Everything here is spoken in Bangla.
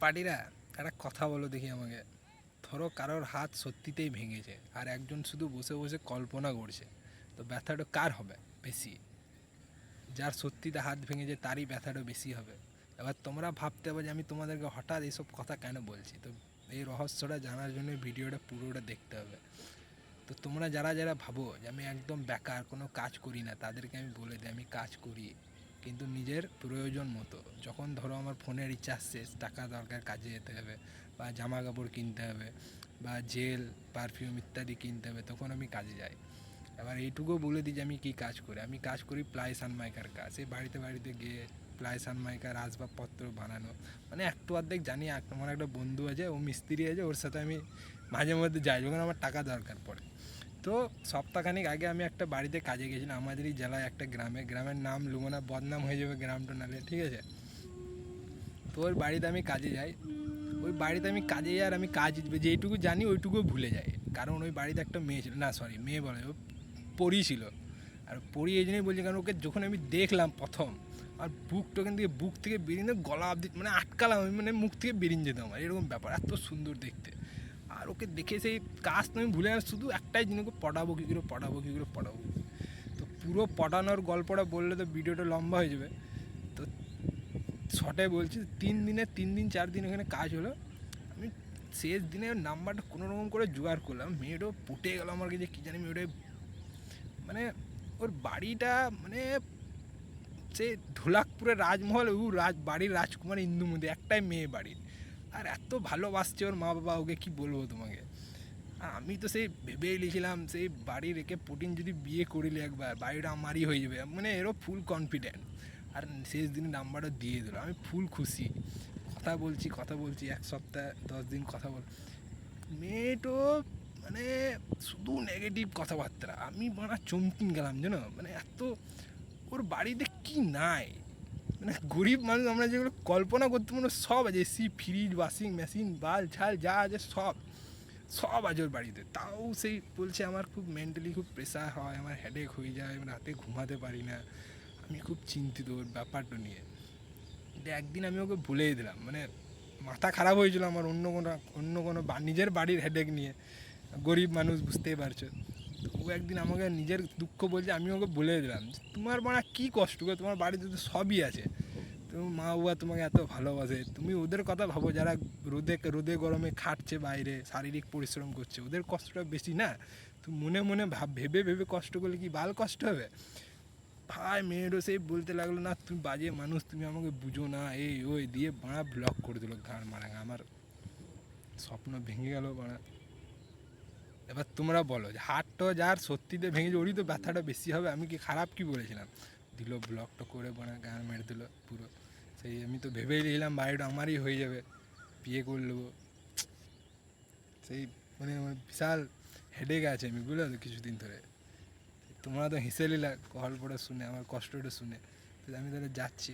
পার্টিরা একটা কথা বলো দেখি আমাকে। ধরো কারোর হাত সত্যিতেই ভেঙেছে আর একজন শুধু বসে বসে কল্পনা করছে, তো ব্যথাটা কার হবে বেশি? যার সত্যিতে হাত ভেঙেছে তারই ব্যথাটা বেশি হবে। এবার তোমরা ভাবতে হবে যে আমি তোমাদেরকে হঠাৎ এইসব কথা কেন বলছি। তো এই রহস্যটা জানার জন্য ভিডিওটা পুরোটা দেখতে হবে। তো তোমরা যারা যারা ভাবো যে আমি একদম বেকার, কোনো কাজ করি না, তাদেরকে আমি বলে দিই আমি কাজ করি, কিন্তু নিজের প্রয়োজন মতো। যখন ধরো আমার ফোনের রিচার্জ শেষ, টাকা দরকার, কাজে যেতে হবে, বা জামা কাপড় কিনতে হবে, বা জেল, পারফিউম ইত্যাদি কিনতে হবে, তখন আমি কাজে যাই। এবার এইটুকুও বলে দিই যে আমি কী কাজ করি। আমি কাজ করি প্লাই সানমাইকার কাজ। এই বাড়িতে বাড়িতে গিয়ে প্লাই সানমাইকার আসবাবপত্র বানানো, মানে একটু অর্ধেক জানি। আমার একটা বন্ধু আছে, ও মিস্ত্রি আছে, ওর সাথে আমি মাঝে মধ্যে যাই যখন আমার টাকা দরকার পড়ে। তো সপ্তাহখানিক আগে আমি একটা বাড়িতে কাজে গেছিলাম আমাদেরই জেলায় একটা গ্রামে। গ্রামের নাম লুবো না, বদনাম হয়ে যাবে গ্রামটা নালে, ঠিক আছে? তো ওই বাড়িতে আমি কাজে যাই। ওই বাড়িতে আমি কাজে যাই আর আমি কাজ যেইটুকু জানি ওইটুকুও ভুলে যাই। কারণ ওই বাড়িতে একটা মেয়ে ছিল, না সরি মেয়ে বলে, ও পড়ি ছিল। আর পড়ি এই জন্যই বলছি কারণ ওকে যখন আমি দেখলাম প্রথম, আর বুক থেকে বেরিয়ে গলা অব্দি মানে আটকালাম আমি, মানে মুখ থেকে বেরিয়ে যেতাম আমার, এরকম ব্যাপার, এত সুন্দর দেখতে। আর ওকে দেখে সেই কাজ তো আমি ভুলে গেলাম, শুধু একটাই জিনিস, ওকে পটাবো কী করে, পটাবো কী করে, পটাবো। তো পুরো পটানোর গল্পটা বললে তো ভিডিওটা লম্বা হয়ে যাবে। তো শর্টে বলছি, 3 দিন 4 দিন ওখানে কাজ হলো। আমি শেষ দিনে ওর নাম্বারটা কোনো রকম করে জোগাড় করলাম। মেয়েটাও পটে গেল আমার কাছে, কী জানি মেয়েটা, মানে ওর বাড়িটা মানে সে ঢোলাকপুরের রাজমহল, ও বাড়ির রাজকুমার ইন্দুমতি, একটাই মেয়ে বাড়ির। আর এত ভালোবাসছে ওর মা বাবা ওকে, কি বলবো তোমাকে। আর আমি তো সেই ভেবেই লিখিলাম সেই বাড়ি রেখে পুটিন যদি বিয়ে করিলে একবার বাড়িটা আমারই হয়ে যাবে, মানে এরও ফুল কনফিডেন্ট। আর শেষ দিনে নাম্বারটা দিয়ে দিল, আমি ফুল খুশি। কথা বলছি 1 সপ্তাহ 10 দিন কথা বল, মেয়েটো মানে শুধু নেগেটিভ কথাবার্তা। আমি মানে চমকিন গেলাম জানো, মানে এত ওর বাড়িতে কি নাই। মানে গরিব মানুষ আমরা যেগুলো কল্পনা করতে পারবো সব আছে, এসি, ফ্রিজ, ওয়াশিং মেশিন, বাল ছাল যা আছে সব, সব আছে ওর বাড়িতে। তাও সেই বলছে আমার খুব মেন্টালি খুব প্রেশার হয়, আমার হেডেক হয়ে যায়, আমি রাতে ঘুমাতে পারি না, আমি খুব চিন্তিত ওর ব্যাপারটা নিয়ে। কিন্তু একদিন আমি ওকে ভুলেই দিলাম, মানে মাথা খারাপ হয়েছিল আমার অন্য কোনো নিজের বাড়ির হেডেক নিয়ে। গরিব মানুষ বুঝতেই পারছো। তো ও একদিন আমাকে নিজের দুঃখ বলছে, আমি ওকে বলে দিলাম তোমার মানে কী কষ্ট গো, তোমার বাড়িতে তো সবই আছে, তোমার মা বাবা তোমাকে এত ভালোবাসে, তুমি ওদের কথা ভাবো যারা রোদে রোদে গরমে খাটছে বাইরে, শারীরিক পরিশ্রম করছে, ওদের কষ্টটা বেশি না? তুমি মনে মনে ভেবে ভেবে কষ্ট করলে কি বাল কষ্ট হবে? ভাই মেয়েরও সেই বলতে লাগলো, না তুমি বাজে মানুষ, তুমি আমাকে বুঝো না, এই ওই দিয়ে বাড়া ব্লক করে দিল ঘাড় মারা। আমার স্বপ্ন ভেঙে গেল বাড়া। এবার তোমরা বলো যে হাতটা যার সত্যিতে ভেঙেছে ওরই তো ব্যথাটা বেশি হবে, আমি কি খারাপ কি বলেছিলাম? দিল ব্লকটা করে বানা গান মেরে দিল পুরো। সেই আমি তো ভেবেই নিলাম বাড়িটা আমারই হয়ে যাবে, বিয়ে করে নেবো। সেই মানে আমার বিশাল হেডেক আছে, আমি বুঝলে তো কিছুদিন ধরে। তোমরা তো হেসে নিলা গল্পটা শুনে, আমার কষ্টটা শুনে। আমি তাহলে যাচ্ছি।